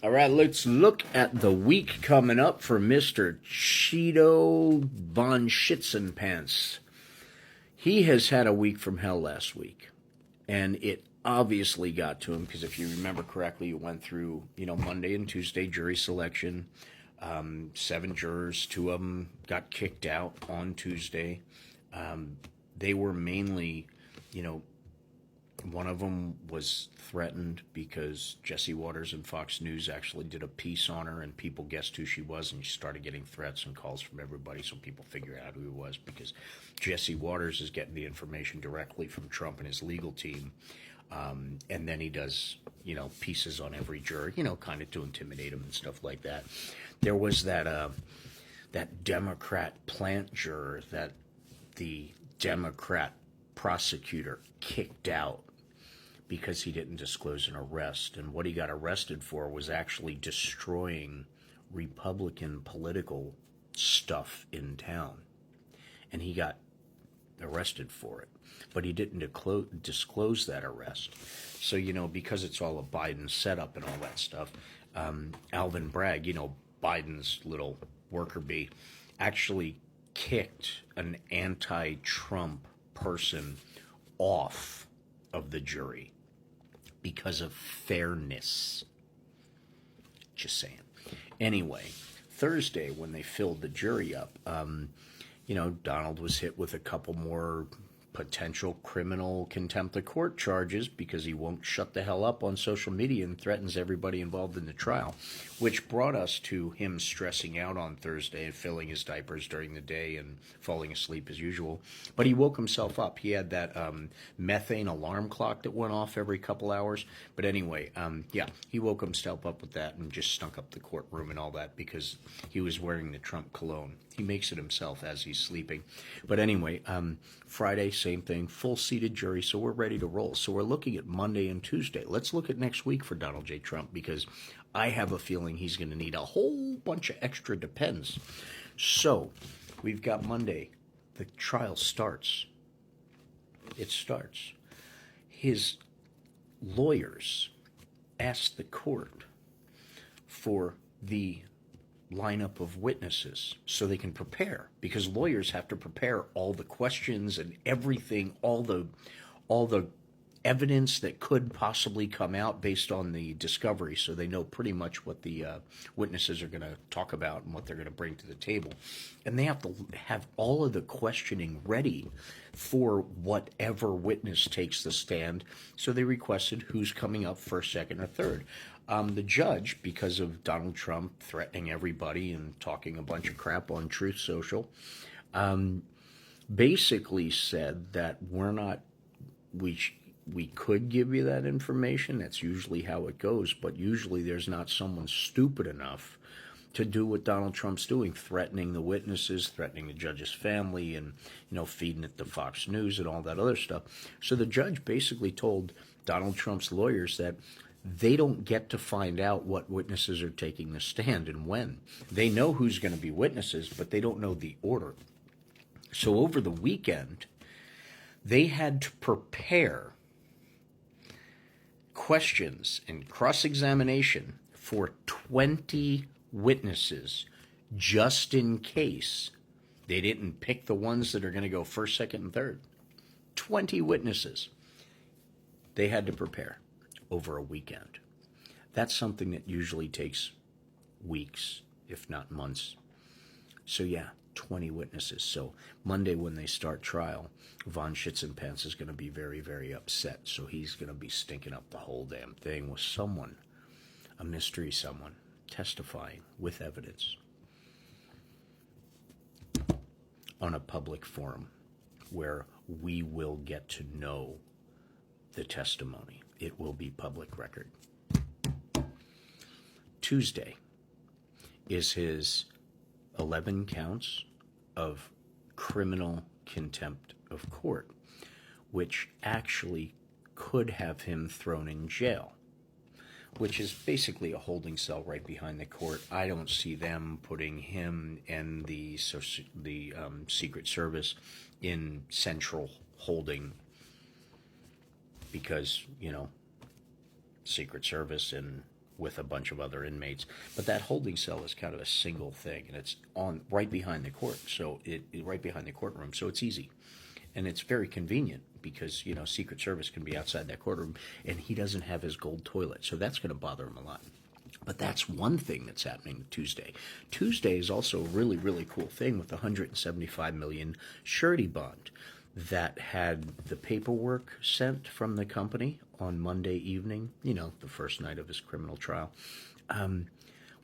All right, let's look at the week coming up for Mr. Cheeto von Schitzenpants. He has had a week from hell last week, and it obviously got to him because if you remember correctly, you went through, Monday and Tuesday jury selection. 7 jurors, 2 of them got kicked out on Tuesday. They were mainly, one of them was threatened because Jesse Waters and Fox News actually did a piece on her, and people guessed who she was, and she started getting threats and calls from everybody, so people figured out who he was because Jesse Waters is getting the information directly from Trump and his legal team. And then he does, pieces on every juror, kind of to intimidate him and stuff like that. There was that Democrat plant juror that the Democrat prosecutor kicked out because he didn't disclose an arrest. And what he got arrested for was actually destroying Republican political stuff in town. And he got arrested for it. But he didn't disclose that arrest. So, because it's all a Biden setup and all that stuff, Alvin Bragg, Biden's little worker bee, actually kicked an anti-Trump person off of the jury because of fairness. Just saying. Anyway, Thursday when they filled the jury up, Donald was hit with a couple more potential criminal contempt of court charges because he won't shut the hell up on social media and threatens everybody involved in the trial, which brought us to him stressing out on Thursday and filling his diapers during the day and falling asleep as usual. But he woke himself up. He had that methane alarm clock that went off every couple hours. But anyway, he woke himself up with that and just stunk up the courtroom and all that because he was wearing the Trump cologne. He makes it himself as he's sleeping. But anyway, Friday, same thing, full seated jury, so we're ready to roll. So we're looking at Monday and Tuesday. Let's look at next week for Donald J. Trump because I have a feeling he's going to need a whole bunch of extra depends. So we've got Monday. The trial starts. It starts. His lawyers asked the court for the lineup of witnesses so they can prepare, because lawyers have to prepare all the questions and everything, all the evidence that could possibly come out based on the discovery, so they know pretty much what the witnesses are going to talk about and what they're going to bring to the table. And they have to have all of the questioning ready for whatever witness takes the stand. So they requested who's coming up first, second, or third. The judge, because of Donald Trump threatening everybody and talking a bunch of crap on Truth Social, basically said that we could give you that information. That's usually how it goes, but usually there's not someone stupid enough to do what Donald Trump's doing, threatening the witnesses, threatening the judge's family, and feeding it to Fox News and all that other stuff. So the judge basically told Donald Trump's lawyers that they don't get to find out what witnesses are taking the stand and when. They know who's going to be witnesses, but they don't know the order. So over the weekend, they had to prepare questions and cross-examination for 20 witnesses just in case they didn't pick the ones that are going to go first, second, and third. 20 witnesses they had to prepare over a weekend. That's something that usually takes weeks, if not months. So 20 witnesses. So Monday when they start trial, von Schitzenpants is going to be very, very upset. So he's going to be stinking up the whole damn thing with someone, a mystery someone, testifying with evidence on a public forum where we will get to know the testimony. It will be public record. Tuesday is his 11 counts of criminal contempt of court, which actually could have him thrown in jail, which is basically a holding cell right behind the court. I don't see them putting him and the Secret Service in central holding because, Secret Service and with a bunch of other inmates. But that holding cell is kind of a single thing, and it's on right behind the court, so right behind the courtroom, so it's easy, and it's very convenient because Secret Service can be outside that courtroom, and he doesn't have his gold toilet, so that's going to bother him a lot. But that's one thing that's happening Tuesday. Tuesday is also a really, really cool thing with the $175 million surety bond that had the paperwork sent from the company on Monday evening, the first night of his criminal trial,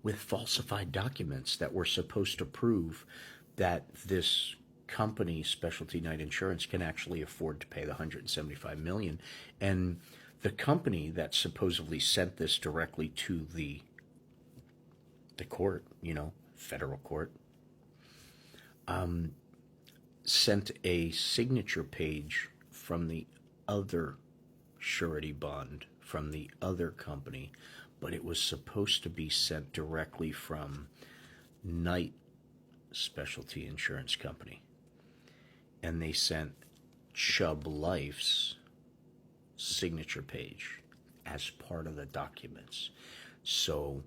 with falsified documents that were supposed to prove that this company, Specialty Night Insurance, can actually afford to pay the $175 million. And the company that supposedly sent this directly to the court, federal court, sent a signature page from the other surety bond from the other company, but it was supposed to be sent directly from Knight Specialty Insurance Company. And they sent Chubb Life's signature page as part of the documents. So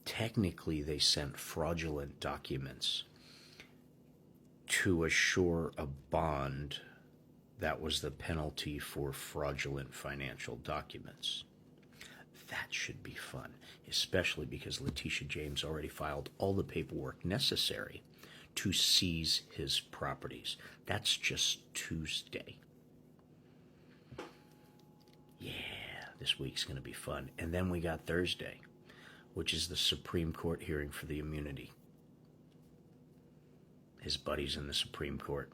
technically they sent fraudulent documents to assure a bond that was the penalty for fraudulent financial documents. That should be fun, especially because Letitia James already filed all the paperwork necessary to seize his properties. That's just Tuesday. Yeah, this week's going to be fun. And then we got Thursday, which is the Supreme Court hearing for the immunity. His buddy's in the Supreme Court.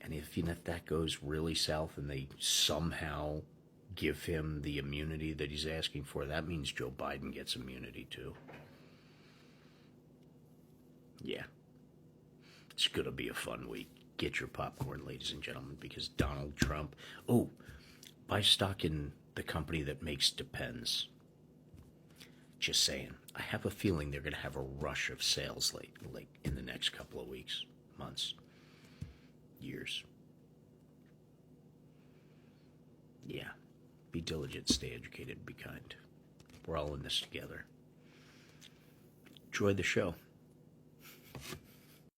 And if that goes really south and they somehow give him the immunity that he's asking for, that means Joe Biden gets immunity too. Yeah. It's going to be a fun week. Get your popcorn, ladies and gentlemen, because Donald Trump... Oh, buy stock in the company that makes Depends. Just saying. I have a feeling they're going to have a rush of sales like in the next couple of weeks, months, years. Yeah. Be diligent, stay educated, be kind. We're all in this together. Enjoy the show.